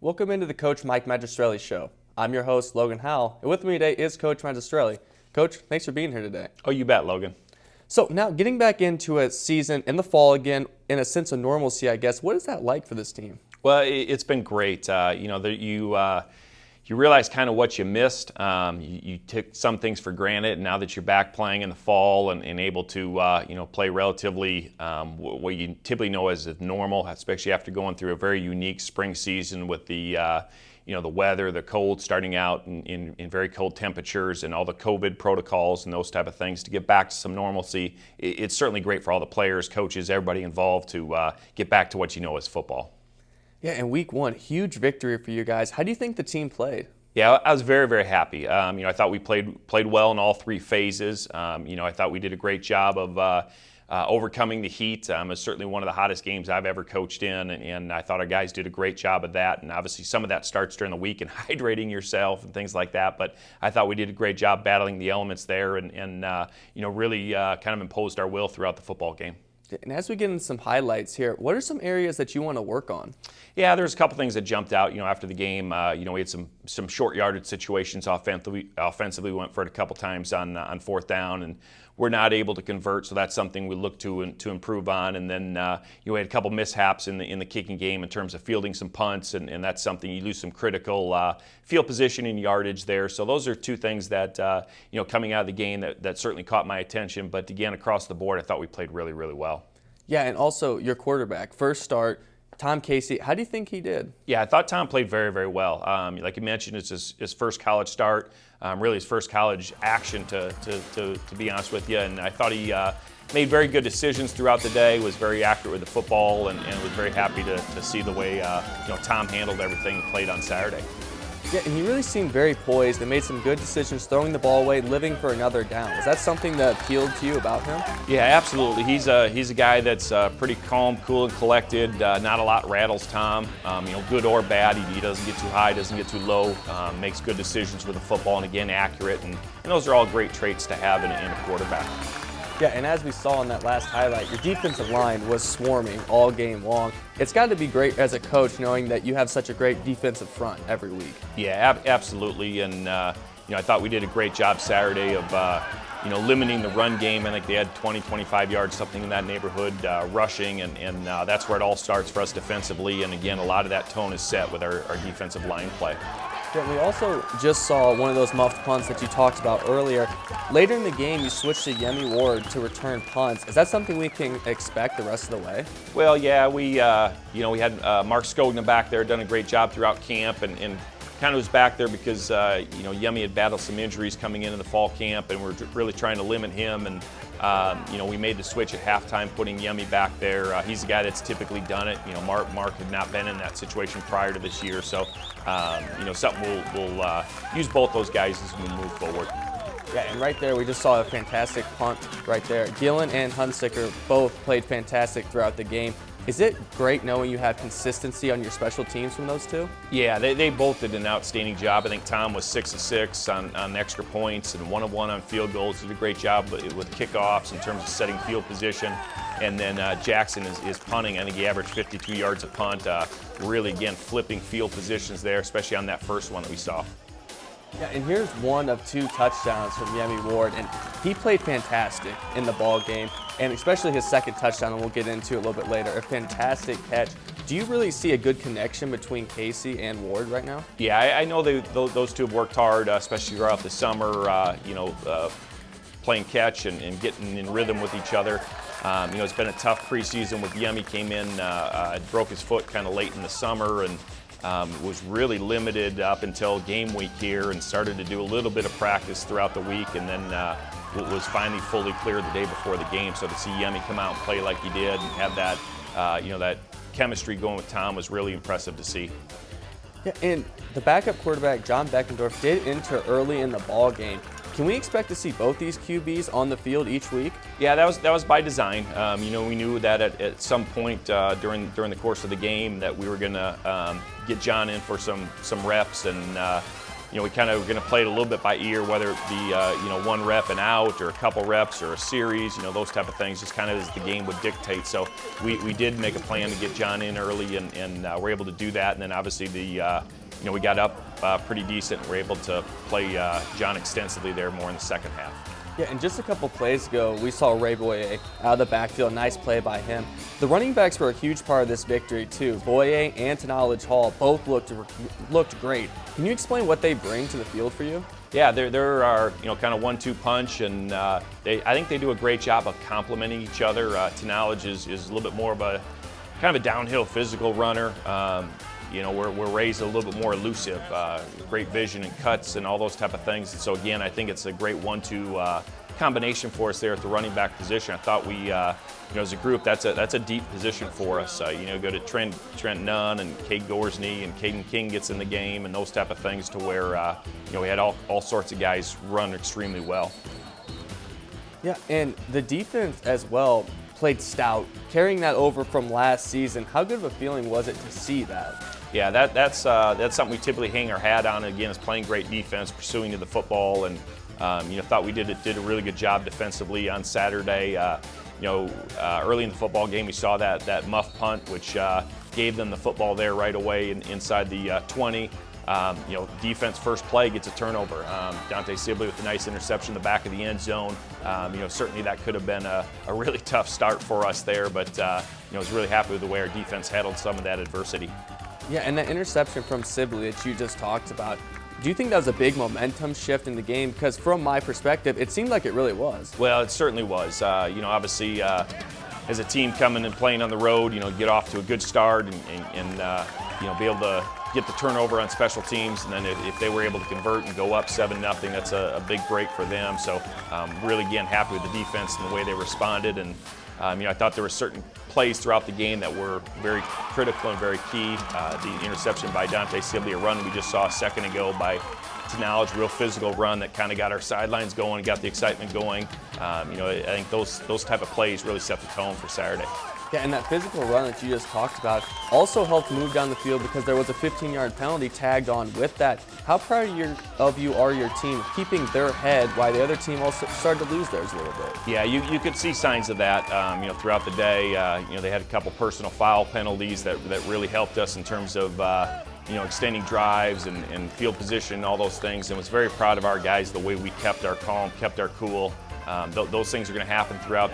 Welcome into the Coach Mike Magistrelli Show. I'm your host, Logan Howell, and with me today is Coach Magistrelli. Coach, thanks for being here today. Oh, you bet, Logan. So now getting back into a season in the fall again, in a sense of normalcy, I guess, what is that like for this team? Well, it's been great. You realize kind of what you missed. You took some things for granted, and now that you're back playing in the fall and able to play relatively what you typically know as normal, especially after going through a very unique spring season with the weather, the cold starting out in very cold temperatures and all the COVID protocols and those type of things. To get back to some normalcy, it's certainly great for all the players, coaches, everybody involved to get back to what you know as football. Yeah, in week one, huge victory for you guys. How do you think the team played? Yeah, I was very, very happy. I thought we played well in all three phases. I thought we did a great job of overcoming the heat. It was certainly one of the hottest games I've ever coached in, and I thought our guys did a great job of that. And obviously some of that starts during the week and hydrating yourself and things like that. But I thought we did a great job battling the elements there and really kind of imposed our will throughout the football game. And as we get into some highlights here, what are some areas that you want to work on? Yeah, there's a couple things that jumped out. After the game, we had some short yardage situations offensively. We went for it a couple times on fourth down, and we're not able to convert. So that's something we look to improve on. And then we had a couple mishaps in the kicking game in terms of fielding some punts, and that's something you lose some critical field position and yardage there. So those are two things that coming out of the game that certainly caught my attention. But again, across the board, I thought we played really, really well. Yeah, and also your quarterback, first start, Tom Casey, how do you think he did? Yeah, I thought Tom played very, very well. Like you mentioned, it's his first college start, really his first college action to be honest with you. And I thought he made very good decisions throughout the day, was very accurate with the football, and was very happy to see the way Tom handled everything and played on Saturday. Yeah, and he really seemed very poised and made some good decisions, throwing the ball away, living for another down. Is that something that appealed to you about him? Yeah, absolutely. He's a guy that's pretty calm, cool, and collected. Not a lot rattles Tom. Good or bad. He doesn't get too high, doesn't get too low. Makes good decisions with the football, and again, accurate. And those are all great traits to have in a quarterback. Yeah, and as we saw in that last highlight, your defensive line was swarming all game long. It's got to be great as a coach knowing that you have such a great defensive front every week. Yeah, absolutely. And, I thought we did a great job Saturday of, limiting the run game. I think they had 20, 25 yards, something in that neighborhood, rushing, and that's where it all starts for us defensively. And, again, a lot of that tone is set with our defensive line play. Yeah, we also just saw one of those muffed punts that you talked about earlier. Later in the game, you switched to Yemi Ward to return punts. Is that something we can expect the rest of the way? Well, yeah, we had Mark Skogna back there, done a great job throughout camp, and kind of was back there because Yemi had battled some injuries coming into the fall camp, and we're really trying to limit him. And we made the switch at halftime, putting Yemi back there. He's a guy that's typically done it. Mark had not been in that situation prior to this year, so something we'll use both those guys as we move forward. Yeah, and right there we just saw a fantastic punt right there. Gillen and Hunsicker both played fantastic throughout the game. Is it great knowing you have consistency on your special teams from those two? Yeah, they both did an outstanding job. I think Tom was 6 of 6 on extra points and 1 of 1 on field goals. Did a great job with kickoffs in terms of setting field position. And then Jackson is punting. I think he averaged 52 yards a punt. Really, again, flipping field positions there, especially on that first one that we saw. Yeah, and here's one of 2 touchdowns from Yemi Ward, and he played fantastic in the ball game, and especially his second touchdown, and we'll get into it a little bit later. A fantastic catch. Do you really see a good connection between Casey and Ward right now? Yeah, I know those two have worked hard, especially throughout the summer, playing catch and getting in rhythm with each other. It's been a tough preseason with Yemi. Came in, broke his foot kind of late in the summer, and was really limited up until game week here, and started to do a little bit of practice throughout the week, and then was finally fully clear the day before the game. So to see Yemi come out and play like he did and have that, that chemistry going with Tom was really impressive to see. Yeah, and the backup quarterback, John Beckendorf, did enter early in the ball game. Can we expect to see both these QBs on the field each week? Yeah, that was by design. We knew that at some point during the course of the game that we were going to get John in for some reps, and we kind of going to play it a little bit by ear, whether it be one rep and out, or a couple reps, or a series, those type of things, just kind of as the game would dictate. So we did make a plan to get John in early, and we're able to do that. And then obviously we got up pretty decent, and we're able to play John extensively there more in the second half. Yeah, and just a couple plays ago, we saw Ray Boyer out of the backfield. Nice play by him. The running backs were a huge part of this victory, too. Boyer and Knowledge Hall both looked great. Can you explain what they bring to the field for you? Yeah, they're our kind of 1-2 punch, and I think they do a great job of complementing each other. Knowledge is a little bit more of a kind of a downhill physical runner. We're raised a little bit more elusive, great vision and cuts and all those type of things. And so again, I think it's a great 1-2 combination for us there at the running back position. I thought we, as a group, that's a deep position for us. Go to Trent Nunn and Cade Gorsney, and Caden King gets in the game, and those type of things, to where we had all sorts of guys run extremely well. Yeah, and the defense as well played stout, carrying that over from last season. How good of a feeling was it to see that? Yeah, that's something we typically hang our hat on. Again, is playing great defense, pursuing to the football, and thought we did a really good job defensively on Saturday. Early in the football game, we saw that muff punt, which gave them the football there right away inside the 20. Defense first play gets a turnover. Dante Sibley with a nice interception in the back of the end zone. Certainly that could have been a really tough start for us there, but I was really happy with the way our defense handled some of that adversity. Yeah, and that interception from Sibley that you just talked about, do you think that was a big momentum shift in the game? Because from my perspective, it seemed like it really was. Well, it certainly was. Obviously, as a team coming and playing on the road, get off to a good start and be able to get the turnover on special teams, and then if they were able to convert and go up 7-0, that's a big break for them. So really, again, happy with the defense and the way they responded. And I thought there were certain plays throughout the game that were very critical and very key. The interception by Dante Sibley, a run we just saw a second ago by Knowledge, real physical run that kind of got our sidelines going, got the excitement going. I think those type of plays really set the tone for Saturday. Yeah, and that physical run that you just talked about also helped move down the field, because there was a 15-yard penalty tagged on with that. How proud of you are your team keeping their head while the other team also started to lose theirs a little bit? Yeah, you could see signs of that throughout the day. They had a couple personal foul penalties that really helped us in terms of extending drives and field position, all those things, and was very proud of our guys, the way we kept our calm, kept our cool. Those things are going to happen throughout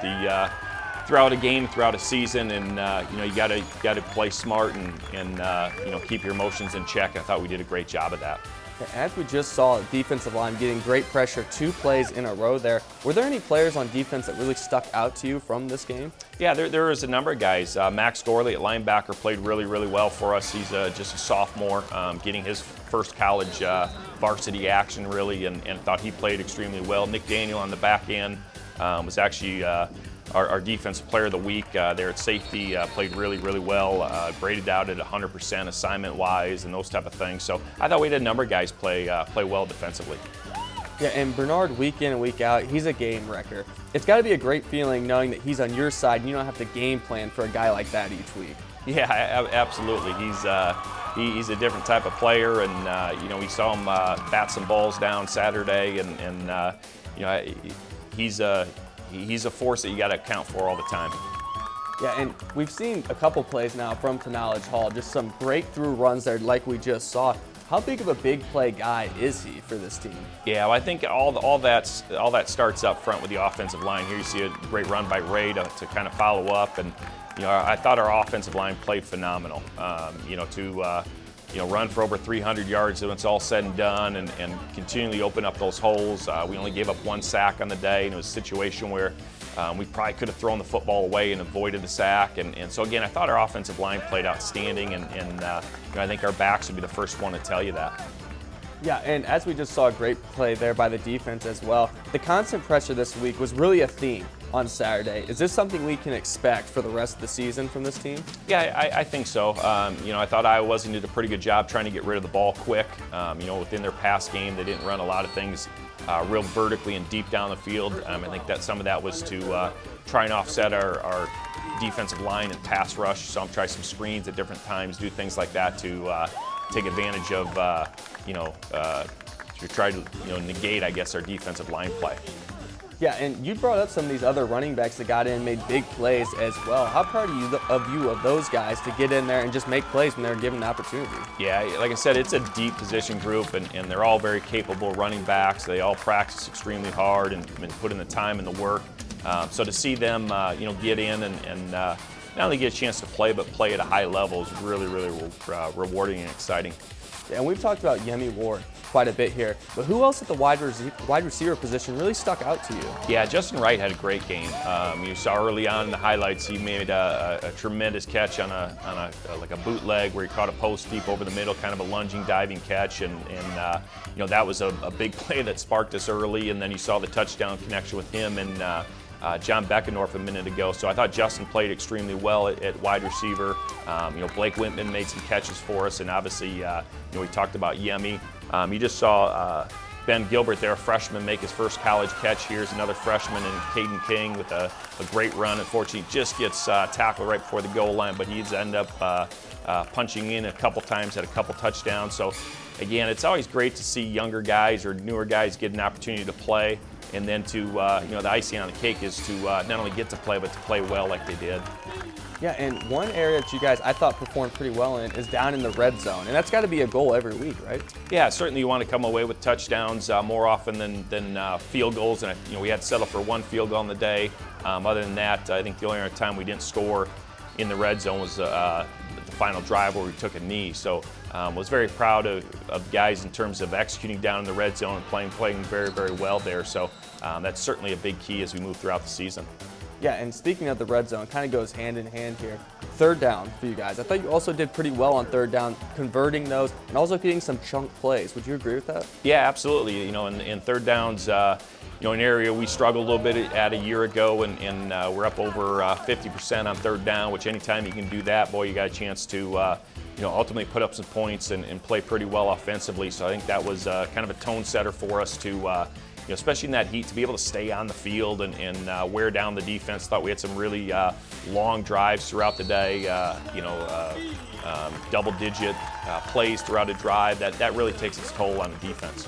a game, throughout a season, and you got to play smart and keep your emotions in check. I thought we did a great job of that. As we just saw, defensive line getting great pressure 2 plays in a row there. Were there any players on defense that really stuck out to you from this game? Yeah, there was a number of guys. Max Gorley at linebacker played really, really well for us. He's just a sophomore, getting his first college varsity action, really, and thought he played extremely well. Nick Daniel on the back end was actually our defensive player of the week there at safety. Played really, really well, graded out at 100% assignment-wise and those type of things. So I thought we had a number of guys play well defensively. Yeah, and Bernard, week in and week out, he's a game wrecker. It's got to be a great feeling knowing that he's on your side and you don't have to game plan for a guy like that each week. Yeah, absolutely. He's a different type of player, and we saw him bat some balls down Saturday, and he's a force that you got to account for all the time. Yeah, and we've seen a couple plays now from Knowledge Hall, just some breakthrough runs there like we just saw. How big of a big play guy is he for this team? Yeah, well, I think all that starts up front with the offensive line. Here you see a great run by Ray to kind of follow up, and I thought our offensive line played phenomenal. To run for over 300 yards when it's all said and done, and continually open up those holes. We only gave up 1 sack on the day, and it was a situation where we probably could have thrown the football away and avoided the sack. And so, again, I thought our offensive line played outstanding, and I think our backs would be the first one to tell you that. Yeah, and as we just saw a great play there by the defense as well, the constant pressure this week was really a theme on Saturday. Is this something we can expect for the rest of the season from this team? Yeah, I think so. I thought Iowa Wesleyan did a pretty good job trying to get rid of the ball quick. Within their pass game, they didn't run a lot of things real vertically and deep down the field. I think that some of that was to try and offset our defensive line and pass rush. So I'm trying some screens at different times, do things like that to take advantage of try to negate, I guess, our defensive line play. Yeah, and you brought up some of these other running backs that got in and made big plays as well. How proud are you of those guys to get in there and just make plays when they're given the opportunity? Yeah, like I said, it's a deep position group, and they're all very capable running backs. They all practice extremely hard and put in the time and the work. So to see them, get in and not only get a chance to play, but play at a high level is really, really rewarding and exciting. Yeah, and we've talked about Yemi Ward quite a bit here, but who else at the wide receiver position really stuck out to you? Yeah, Justin Wright had a great game. You saw early on in the highlights he made a tremendous catch on a bootleg where he caught a post deep over the middle, kind of a lunging, diving catch, and that was a big play that sparked us early. And then you saw the touchdown connection with him and John Beckendorf a minute ago. So I thought Justin played extremely well at wide receiver. Blake Whitman made some catches for us, and obviously, we talked about Yemi. You just saw Ben Gilbert there, a freshman, make his first college catch. Here's another freshman in Caden King with a great run. Unfortunately, just gets tackled right before the goal line, but he's ended up punching in a couple times, had a couple touchdowns. So again, it's always great to see younger guys or newer guys get an opportunity to play. And then the icing on the cake is to not only get to play, but to play well like they did. Yeah, and one area that you guys, I thought, performed pretty well in is down in the red zone. And that's got to be a goal every week, right? Yeah, certainly you want to come away with touchdowns more often than field goals. And, we had to settle for one field goal on the day. Other than that, I think the only other time we didn't score in the red zone was the final drive where we took a knee. So was very proud of guys in terms of executing down in the red zone and playing very, very well there. So that's certainly a big key as we move throughout the season. Yeah, and speaking of the red zone, it kind of goes hand in hand here. Third down for you guys. I thought you also did pretty well on third down, converting those and also getting some chunk plays. Would you agree with that? Yeah, absolutely. In third downs, an area we struggled a little bit at a year ago, and we're up over 50% on third down, which anytime you can do that, boy, you got a chance to ultimately put up some points and play pretty well offensively. So I think that was kind of a tone setter for us to especially in that heat, to be able to stay on the field and wear down the defense. Thought we had some really long drives throughout the day, double-digit plays throughout a drive. That really takes its toll on the defense.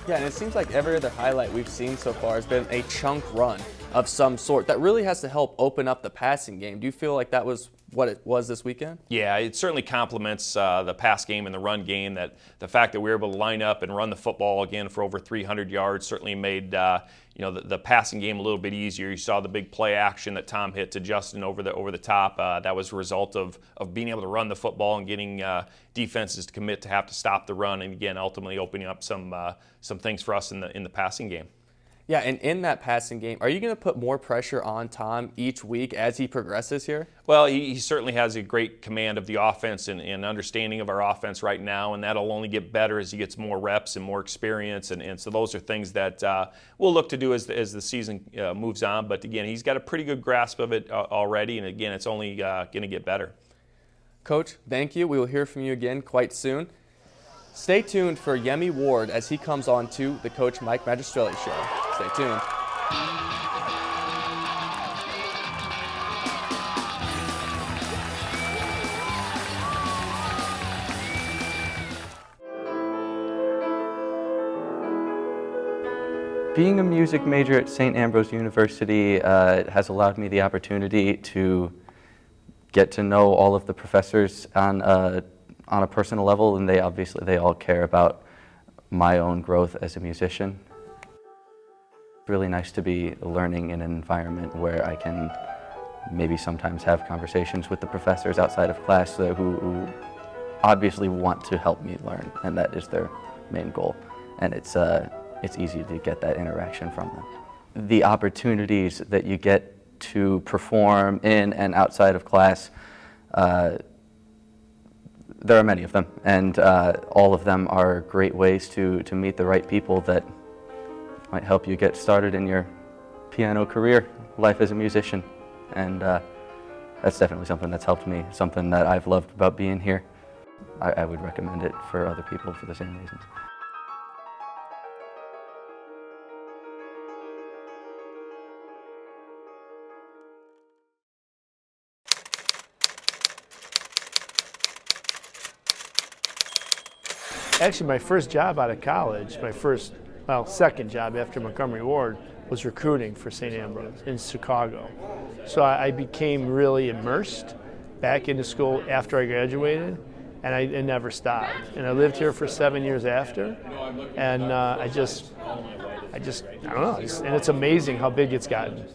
Yeah, and it seems like every other highlight we've seen so far has been a chunk run of some sort that really has to help open up the passing game. Do you feel like that was what it was this weekend? Yeah, it certainly complements the pass game and the run game. That the fact that we were able to line up and run the football again for over 300 yards certainly made the passing game a little bit easier. You saw the big play action that Tom hit to Justin over the top. That was a result of being able to run the football and getting defenses to commit to have to stop the run, and again ultimately opening up some things for us in the passing game. Yeah, and in that passing game, are you going to put more pressure on Tom each week as he progresses here? Well, he certainly has a great command of the offense and understanding of our offense right now, and that'll only get better as he gets more reps and more experience. And so those are things that we'll look to do as the season moves on. But again, he's got a pretty good grasp of it already, and again, it's only going to get better. Coach, thank you. We will hear from you again quite soon. Stay tuned for Yemi Ward as he comes on to the Coach Mike Magistrelli Show. Stay tuned. Being a music major at St. Ambrose University has allowed me the opportunity to get to know all of the professors on a personal level, and they all care about my own growth as a musician. It's really nice to be learning in an environment where I can maybe sometimes have conversations with the professors outside of class who obviously want to help me learn, and that is their main goal. And it's easy to get that interaction from them. The opportunities that you get to perform in and outside of class, there are many of them, and all of them are great ways to meet the right people that might help you get started in your piano career, life as a musician. And that's definitely something that's helped me, something that I've loved about being here. I would recommend it for other people for the same reasons. Actually, my first job out of college, second job after Montgomery Ward, was recruiting for St. Ambrose in Chicago. So I became really immersed back into school after I graduated, and I never stopped. And I lived here for 7 years after, and I don't know, and it's amazing how big it's gotten.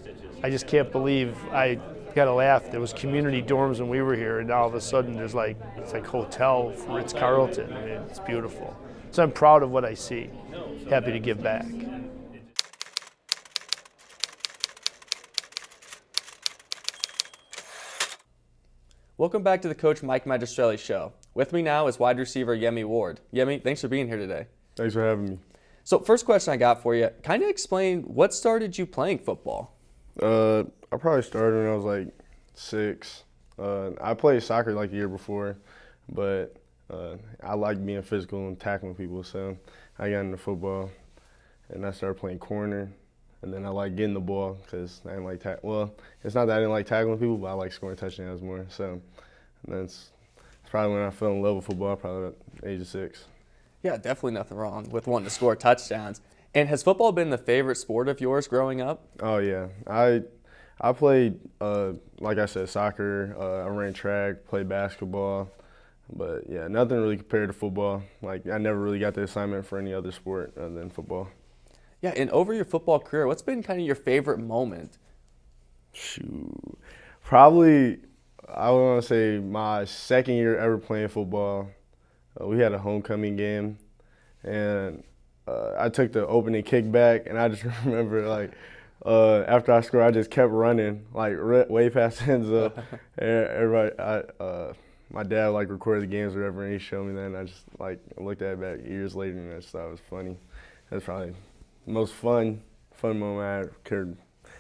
I just can't believe, I gotta laugh, there was community dorms when we were here, and all of a sudden it's like hotel, Ritz-Carlton. I mean, it's beautiful. So I'm proud of what I see, happy to give back. Welcome back to the Coach Mike Magistrelli Show. With me now is wide receiver Yemi Ward. Yemi, thanks for being here today. Thanks for having me. So first question I got for you, kind of explain what started you playing football? I probably started when I was like 6. I played soccer like the year before, but I like being physical and tackling people, so I got into football, and I started playing corner, and then I like getting the ball because I didn't like it's not that I didn't like tackling people, but I like scoring touchdowns more. So that's probably when I fell in love with football, probably at the age of 6. Yeah, definitely nothing wrong with wanting to score touchdowns. And has football been the favorite sport of yours growing up? Oh yeah, I played like I said, soccer. I ran track, played basketball, but yeah, nothing really compared to football. Like I never really got the assignment for any other sport other than football. Yeah, and over your football career, what's been kind of your favorite moment? Shoot, probably I want to say my second year ever playing football. We had a homecoming game, and I took the opening kickback, and I just remember like after I scored, I just kept running like way past the end zone. Everybody, my dad like recorded the games or whatever, and he showed me that, and I just like looked at it back years later, and I just thought it was funny. That's probably the most fun moment I could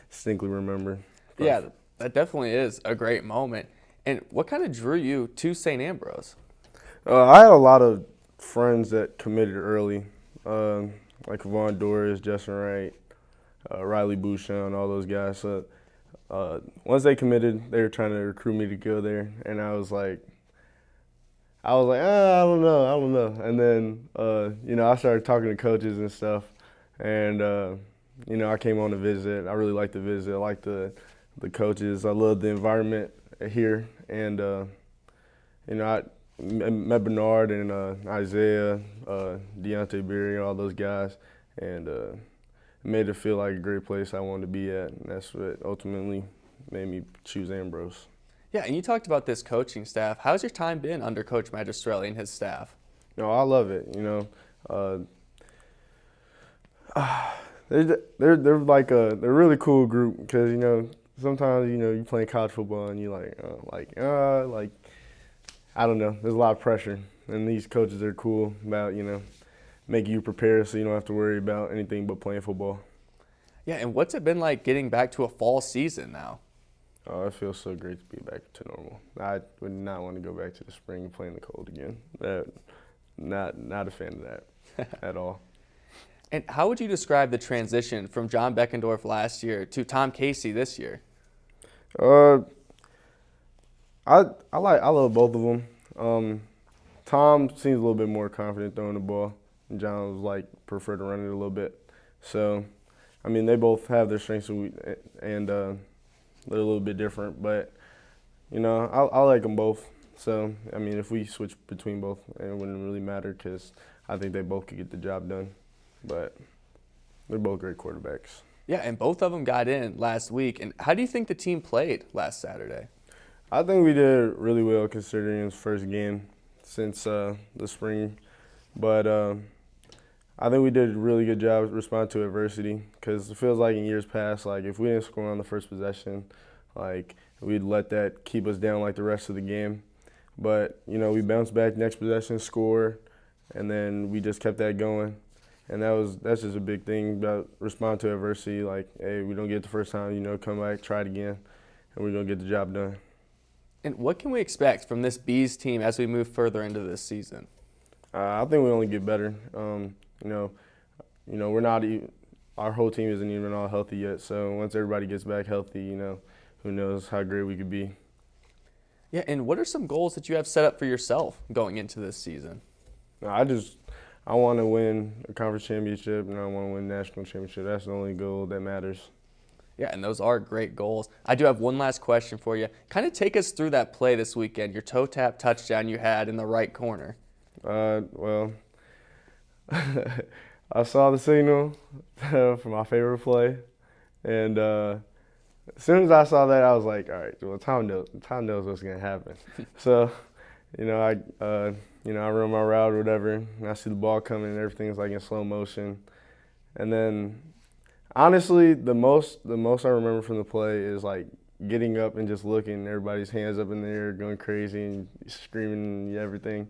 distinctly remember. Yeah, that definitely is a great moment. And what kind of drew you to St. Ambrose? I had a lot of friends that committed early, like Vaughn Doris, Justin Wright, Riley Bouchon, all those guys. So once they committed, they were trying to recruit me to go there, and I was like, I don't know. And then, I started talking to coaches and stuff, and, I came on to visit. I really liked the visit. I liked the coaches. I loved the environment here, and, I met Bernard and Isaiah, Deontay Beery, all those guys, and it made it feel like a great place I wanted to be at, and that's what ultimately made me choose Ambrose. Yeah, and you talked about this coaching staff. How's your time been under Coach Magistrelli and his staff? No, I love it. They're like they're a really cool group because sometimes you playing college football and you like I don't know. There's a lot of pressure, and these coaches are cool about making you prepare so you don't have to worry about anything but playing football. Yeah, and what's it been like getting back to a fall season now? Oh, it feels so great to be back to normal. I would not want to go back to the spring and play in the cold again. Not a fan of that at all. And how would you describe the transition from John Beckendorf last year to Tom Casey this year? I love both of them. Tom seems a little bit more confident throwing the ball, and John was prefer to run it a little bit. So, I mean, they both have their strengths and they're a little bit different, but I like them both. So, I mean, if we switch between both, it wouldn't really matter because I think they both could get the job done. But they're both great quarterbacks. Yeah, and both of them got in last week. And how do you think the team played last Saturday? I think we did really well considering it was first game since the spring. But I think we did a really good job responding to adversity because it feels like in years past, if we didn't score on the first possession, we'd let that keep us down like the rest of the game. But, we bounced back next possession, scored, and then we just kept that going. And that's just a big thing about responding to adversity. Hey, we don't get it the first time, come back, try it again, and we're going to get the job done. And what can we expect from this Bees team as we move further into this season? I think we only get better. We're not our whole team isn't even all healthy yet. So once everybody gets back healthy, who knows how great we could be. Yeah, and what are some goals that you have set up for yourself going into this season? I just I want to win a conference championship and I want to win a national championship. That's the only goal that matters. Yeah, and those are great goals. I do have one last question for you. Kind of take us through that play this weekend, your toe tap touchdown you had in the right corner. Well, I saw the signal for my favorite play, and as soon as I saw that, I was like, all right, well, Tom knows what's gonna happen. So, I run my route or whatever, and I see the ball coming, and everything's like in slow motion, and then. Honestly, the most I remember from the play is like getting up and just looking, everybody's hands up in the air, going crazy and screaming and everything.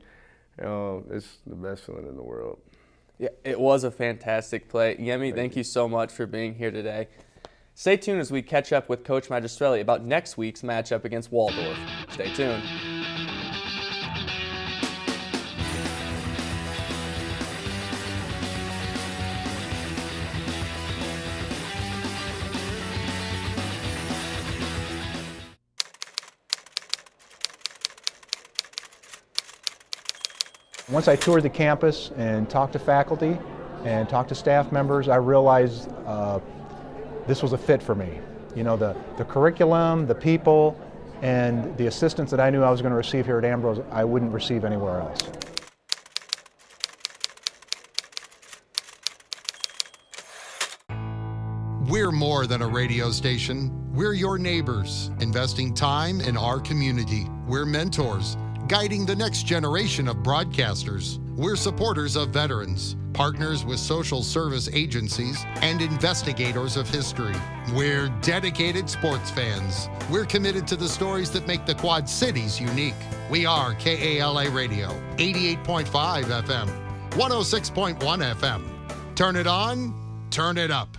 It's the best feeling in the world. Yeah, it was a fantastic play. Yemi, thank you so much for being here today. Stay tuned as we catch up with Coach Magistrelli about next week's matchup against Waldorf. Stay tuned. Once I toured the campus and talked to faculty and talked to staff members, I realized this was a fit for me. The curriculum, the people, and the assistance that I knew I was going to receive here at Ambrose, I wouldn't receive anywhere else. We're more than a radio station. We're your neighbors, investing time in our community. We're mentors, guiding the next generation of broadcasters. We're supporters of veterans, partners with social service agencies, and investigators of history. We're dedicated sports fans. We're committed to the stories that make the Quad Cities unique. We are KALA Radio, 88.5 FM, 106.1 FM. Turn it on, turn it up.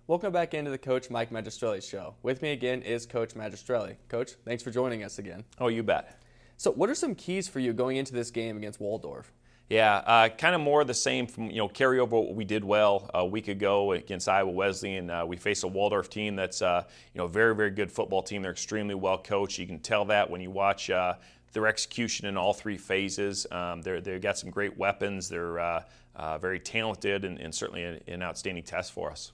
Welcome back into the Coach Mike Magistrelli Show. With me again is Coach Magistrelli. Coach, thanks for joining us again. Oh, you bet. So what are some keys for you going into this game against Waldorf? Yeah, kind of more of the same from, carry over what we did well a week ago against Iowa Wesleyan. We faced a Waldorf team that's, a very, very good football team. They're extremely well coached. You can tell that when you watch their execution in all three phases. They've got some great weapons. They're very talented and certainly an outstanding test for us.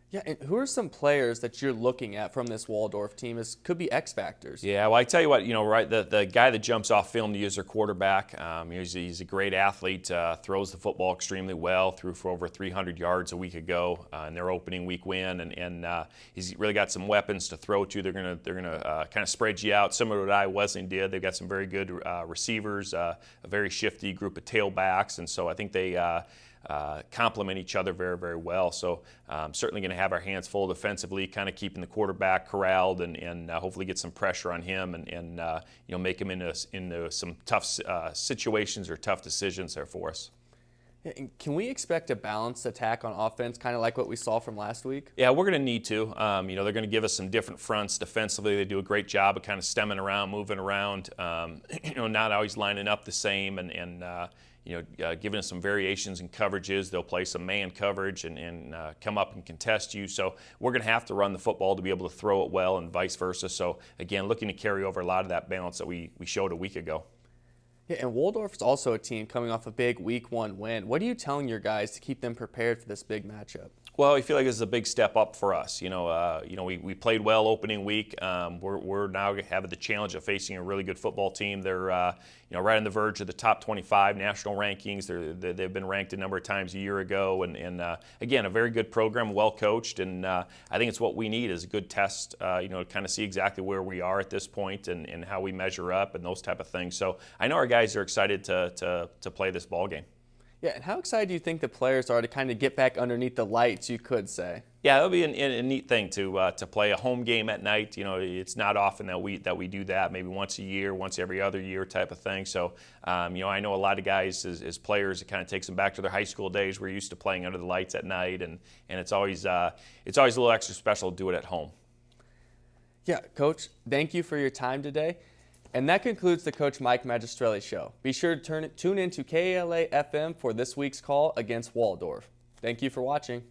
Yeah, and who are some players that you're looking at from this Waldorf team as could be X factors? Yeah, well, I tell you what, right, the guy that jumps off film to use their quarterback, he's a great athlete, throws the football extremely well, threw for over 300 yards a week ago in their opening week win, and he's really got some weapons to throw to. They're gonna kind of spread you out, similar to what Iowa Wesleyan did. They've got some very good receivers, a very shifty group of tailbacks, and so I think they complement each other very, very well. So certainly going to have our hands full defensively, kind of keeping the quarterback corralled and hopefully get some pressure on him and make him into some tough situations or tough decisions there for us. And can we expect a balanced attack on offense, kind of like what we saw from last week? Yeah, we're going to need to. They're going to give us some different fronts defensively. They do a great job of kind of stemming around, moving around, not always lining up the same and giving us some variations in coverages. They'll play some man coverage and come up and contest you. So we're going to have to run the football to be able to throw it well and vice versa. So, again, looking to carry over a lot of that balance that we showed a week ago. Yeah, and Waldorf is also a team coming off a big Week 1 win. What are you telling your guys to keep them prepared for this big matchup? Well, I feel like this is a big step up for us. We played well opening week. We're now having the challenge of facing a really good football team. They're right on the verge of the top 25 national rankings. They've been ranked a number of times a year ago, and again, a very good program, well coached, and I think it's what we need is a good test. To kind of see exactly where we are at this point and how we measure up and those type of things. So I know our guys are excited to play this ball game. Yeah, and how excited do you think the players are to kind of get back underneath the lights, you could say? Yeah, it'll be a neat thing to play a home game at night. It's not often that we do that. Maybe once a year, once every other year type of thing. So, I know a lot of guys as players, it kind of takes them back to their high school days. We're used to playing under the lights at night, and it's always a little extra special to do it at home. Yeah, Coach, thank you for your time today. And that concludes the Coach Mike Magistrelli Show. Be sure to tune in to KALA FM for this week's call against Waldorf. Thank you for watching.